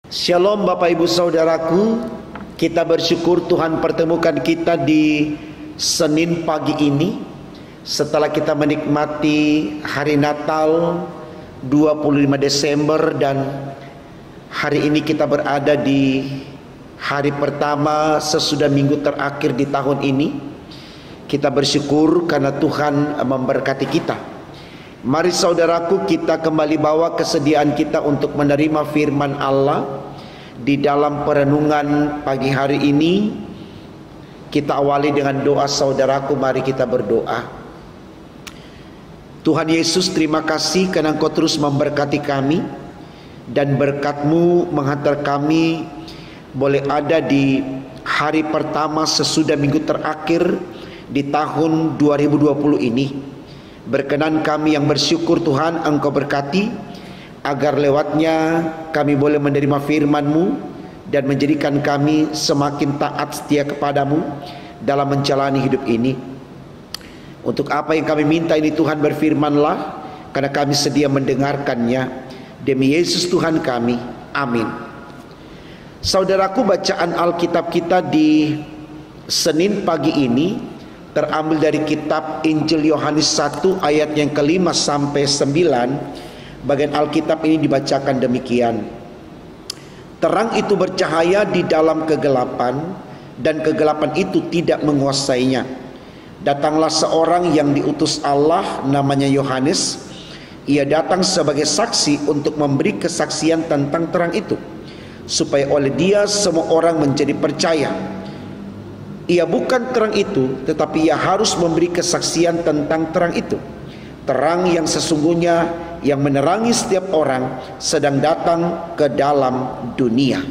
Shalom Bapak Ibu Saudaraku, kita bersyukur Tuhan pertemukan kita di Senin pagi ini setelah kita menikmati hari Natal 25 Desember dan hari ini kita berada di hari pertama sesudah minggu terakhir di tahun ini. Kita bersyukur karena Tuhan memberkati kita. Mari saudaraku, kita kembali bawa kesediaan kita untuk menerima firman Allah di dalam perenungan pagi hari ini. Kita awali dengan doa saudaraku, mari kita berdoa. Tuhan Yesus, terima kasih karena Engkau terus memberkati kami, dan berkat-Mu menghantar kami boleh ada di hari pertama sesudah minggu terakhir di tahun 2020 ini. Berkenan kami yang bersyukur Tuhan, Engkau berkati agar lewatnya kami boleh menerima firman-Mu dan menjadikan kami semakin taat setia kepadamu dalam menjalani hidup ini. Untuk apa yang kami minta ini Tuhan, berfirmanlah, karena kami sedia mendengarkannya. Demi Yesus Tuhan kami, amin. Saudaraku, bacaan Alkitab kita di Senin pagi ini terambil dari kitab Injil Yohanes 1 ayat yang ke-5 sampai 9. Bagian Alkitab ini dibacakan demikian. Terang itu bercahaya di dalam kegelapan, dan kegelapan itu tidak menguasainya. Datanglah seorang yang diutus Allah, namanya Yohanes. Ia datang sebagai saksi untuk memberi kesaksian tentang terang itu, supaya oleh dia semua orang menjadi percaya. Ia bukan terang itu, tetapi ia harus memberi kesaksian tentang terang itu. Terang yang sesungguhnya yang menerangi setiap orang sedang datang ke dalam dunia.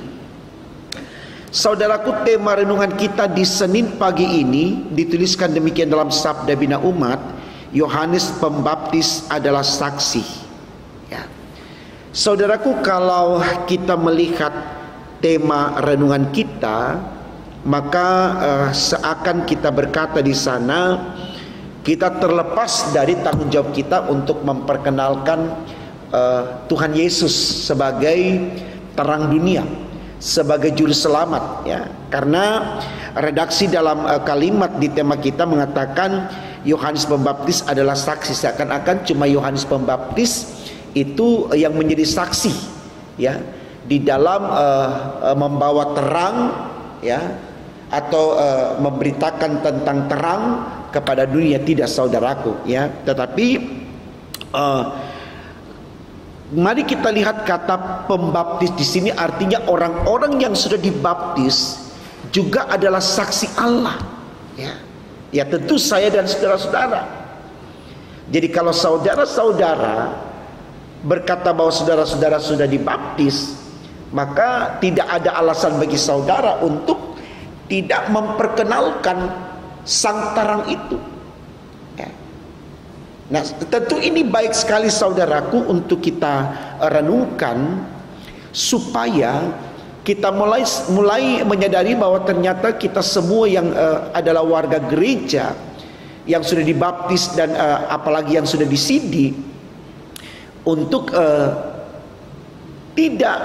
Saudaraku, tema renungan kita di Senin pagi ini dituliskan demikian dalam Sabda Bina Umat. Yohanes Pembaptis adalah saksi. Ya. Saudaraku, kalau kita melihat tema renungan kita, maka seakan kita berkata di sana, kita terlepas dari tanggung jawab kita untuk memperkenalkan Tuhan Yesus sebagai terang dunia, sebagai juru selamat, ya. Karena redaksi dalam kalimat di tema kita mengatakan Yohanes Pembaptis adalah saksi, seakan-akan cuma Yohanes Pembaptis itu yang menjadi saksi, ya, di dalam membawa terang, ya, atau memberitakan tentang terang kepada dunia. Tidak saudaraku, ya. Tetapi mari kita lihat kata pembaptis di sini artinya orang-orang yang sudah dibaptis juga adalah saksi Allah, ya. Ya, tentu saya dan saudara-saudara. Jadi kalau saudara-saudara berkata bahwa saudara-saudara sudah dibaptis, maka tidak ada alasan bagi saudara untuk tidak memperkenalkan sang terang itu, ya. Nah, tentu ini baik sekali saudaraku untuk kita renungkan, supaya kita mulai menyadari bahwa ternyata kita semua yang adalah warga gereja yang sudah dibaptis dan apalagi yang sudah disidi, untuk tidak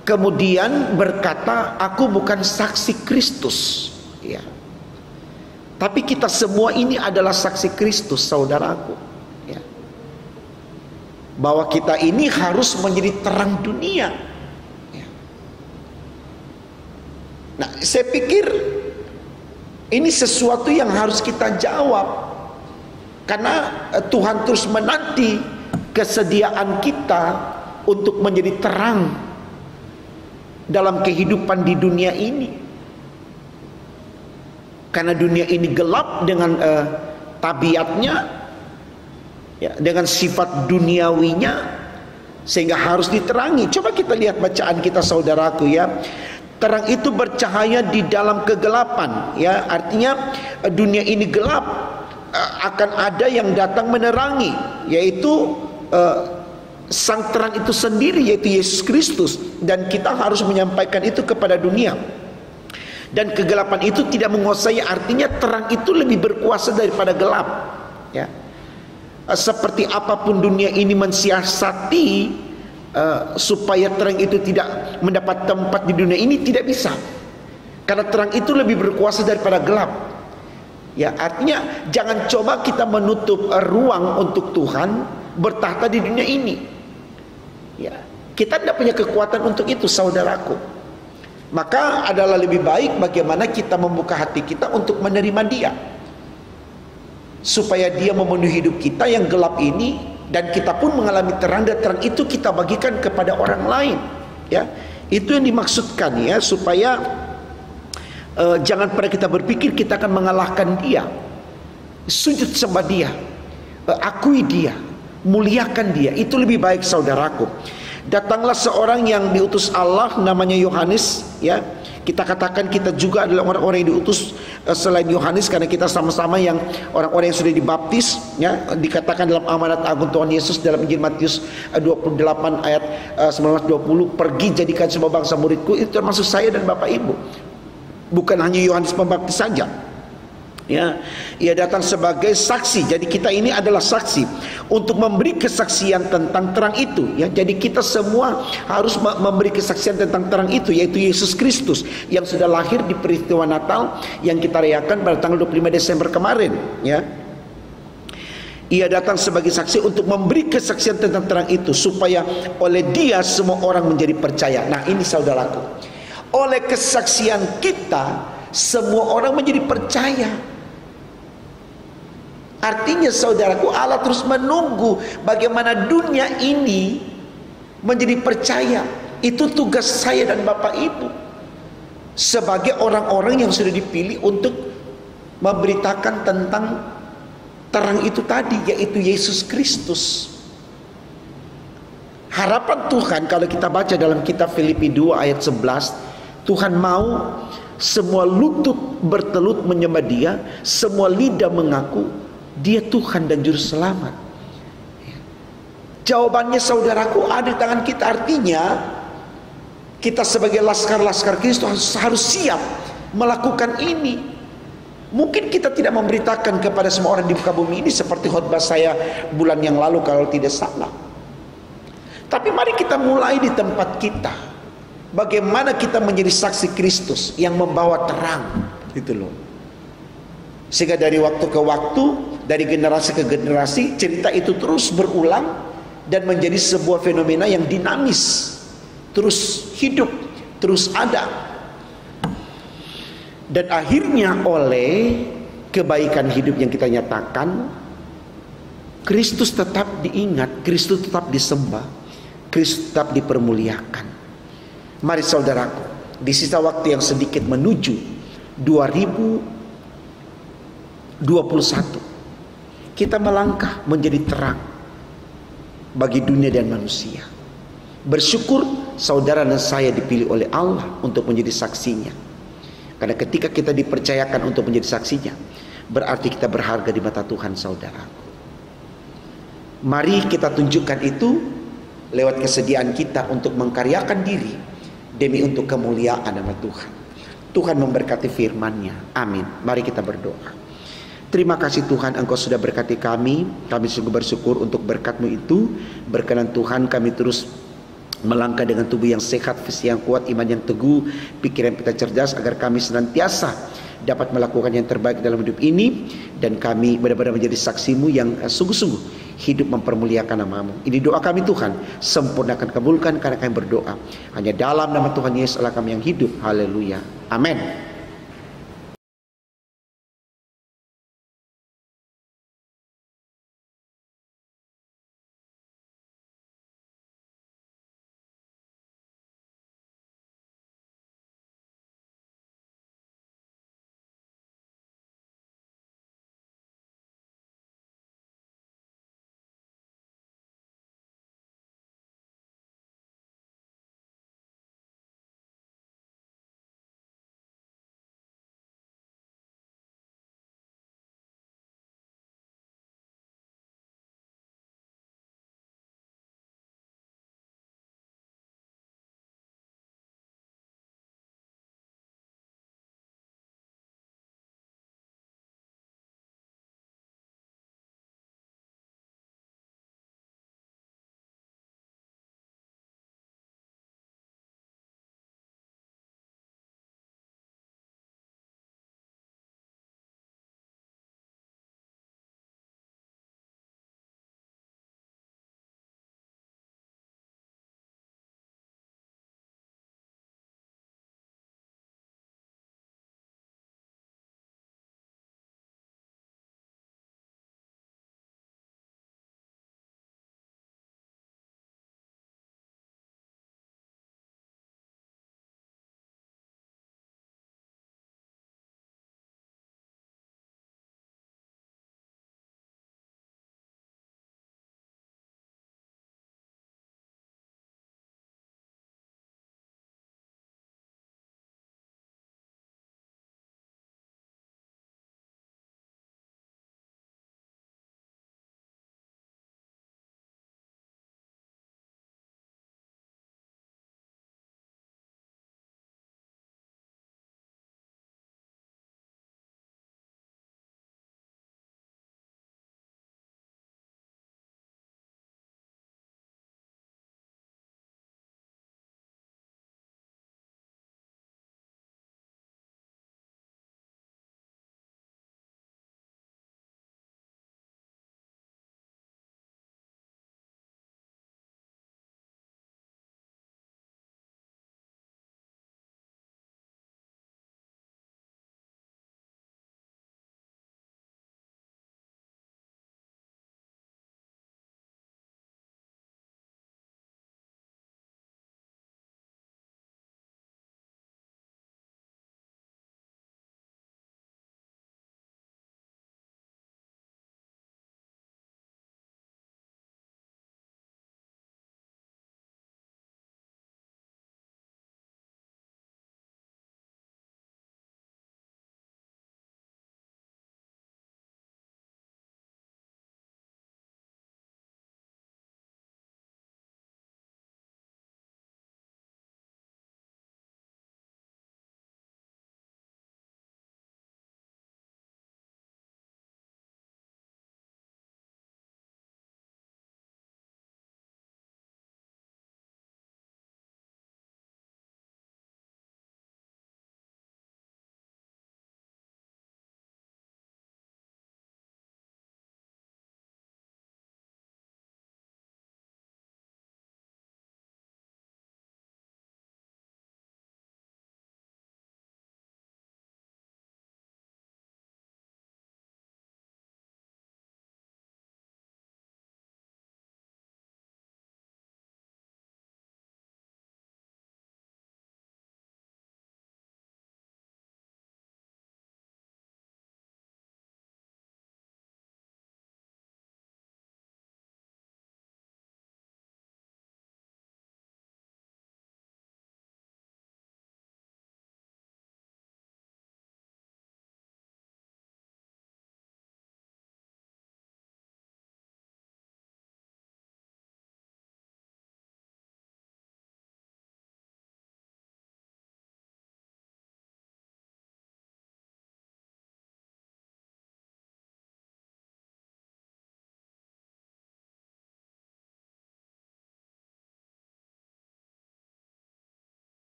kemudian berkata aku bukan saksi Kristus, ya. Tapi kita semua ini adalah saksi Kristus, saudaraku, ya. Bahwa kita ini harus menjadi terang dunia, ya. Nah, saya pikir ini sesuatu yang harus kita jawab, karena Tuhan terus menanti kesediaan kita untuk menjadi terang dalam kehidupan di dunia ini. Karena dunia ini gelap dengan tabiatnya, ya, dengan sifat duniawinya, sehingga harus diterangi. Coba kita lihat bacaan kita saudaraku, ya. Terang itu bercahaya di dalam kegelapan, ya. Artinya dunia ini gelap, akan ada yang datang menerangi, yaitu sang terang itu sendiri, yaitu Yesus Kristus. Dan kita harus menyampaikan itu kepada dunia. Dan kegelapan itu tidak menguasai, artinya terang itu lebih berkuasa daripada gelap, ya. Seperti apapun dunia ini mensiasati supaya terang itu tidak mendapat tempat di dunia ini, tidak bisa. Karena terang itu lebih berkuasa daripada gelap. Ya, artinya jangan coba kita menutup ruang untuk Tuhan bertahta di dunia ini. Ya, kita tidak punya kekuatan untuk itu, saudaraku. Maka adalah lebih baik bagaimana kita membuka hati kita untuk menerima Dia, supaya Dia memenuhi hidup kita yang gelap ini, dan kita pun mengalami terang, dan terang itu kita bagikan kepada orang lain. Ya, itu yang dimaksudkan, ya, supaya jangan pernah kita berpikir kita akan mengalahkan Dia. Sujud sembah Dia, akui Dia, muliakan Dia. Itu lebih baik, saudaraku. Datanglah seorang yang diutus Allah, namanya Yohanes. Ya, kita katakan kita juga adalah orang-orang yang diutus selain Yohanes, karena kita sama-sama yang orang-orang yang sudah dibaptis. Ya, dikatakan dalam amanat agung Tuhan Yesus dalam Injil Matius 28 ayat 19-20, pergi jadikan semua bangsa muridku. Itu termasuk saya dan Bapak Ibu. Bukan hanya Yohanes Pembaptis saja. Ya, ia datang sebagai saksi. Jadi kita ini adalah saksi untuk memberi kesaksian tentang terang itu. Ya, jadi kita semua harus memberi kesaksian tentang terang itu, yaitu Yesus Kristus yang sudah lahir di peristiwa Natal yang kita rayakan pada tanggal 25 Desember kemarin. Ya, ia datang sebagai saksi untuk memberi kesaksian tentang terang itu, supaya oleh Dia semua orang menjadi percaya. Nah, ini saudaraku, oleh kesaksian kita semua orang menjadi percaya. Artinya, saudaraku, Allah terus menunggu bagaimana dunia ini menjadi percaya. Itu tugas saya dan Bapak Ibu sebagai orang-orang yang sudah dipilih untuk memberitakan tentang terang itu tadi, yaitu Yesus Kristus. Harapan Tuhan kalau kita baca dalam kitab Filipi 2 ayat 11, Tuhan mau semua lutut bertelut menyembah Dia, semua lidah mengaku Dia Tuhan dan Juru Selamat. Jawabannya, saudaraku, ada di tangan kita. Artinya kita sebagai laskar-laskar Kristus harus siap melakukan ini. Mungkin kita tidak memberitakan kepada semua orang di muka bumi ini seperti khotbah saya bulan yang lalu kalau tidak salah. Tapi mari kita mulai di tempat kita. Bagaimana kita menjadi saksi Kristus yang membawa terang, gitu loh. Sehingga dari waktu ke waktu, dari generasi ke generasi, cerita itu terus berulang dan menjadi sebuah fenomena yang dinamis, terus hidup, terus ada. Dan akhirnya oleh kebaikan hidup yang kita nyatakan, Kristus tetap diingat, Kristus tetap disembah, Kristus tetap dipermuliakan. Mari saudaraku, di sisa waktu yang sedikit menuju 2021, kita melangkah menjadi terang bagi dunia dan manusia. Bersyukur saudara dan saya dipilih oleh Allah untuk menjadi saksinya. Karena ketika kita dipercayakan untuk menjadi saksinya, berarti kita berharga di mata Tuhan, saudaraku. Mari kita tunjukkan itu lewat kesediaan kita untuk mengkaryakan diri demi untuk kemuliaan nama Tuhan. Tuhan memberkati firman-Nya. Amin. Mari kita berdoa. Terima kasih Tuhan, Engkau sudah berkati kami. Kami sungguh bersyukur untuk berkat-Mu itu. Berkenan Tuhan, kami terus melangkah dengan tubuh yang sehat, fisik yang kuat, iman yang teguh, pikiran kita cerdas, agar kami senantiasa dapat melakukan yang terbaik dalam hidup ini. Dan kami benar-benar menjadi saksi-Mu yang sungguh-sungguh hidup mempermuliakan nama-Mu. Ini doa kami Tuhan, sempurnakan, kabulkan, karena kami berdoa hanya dalam nama Tuhan Yesus Allah kami yang hidup. Haleluya. Amin.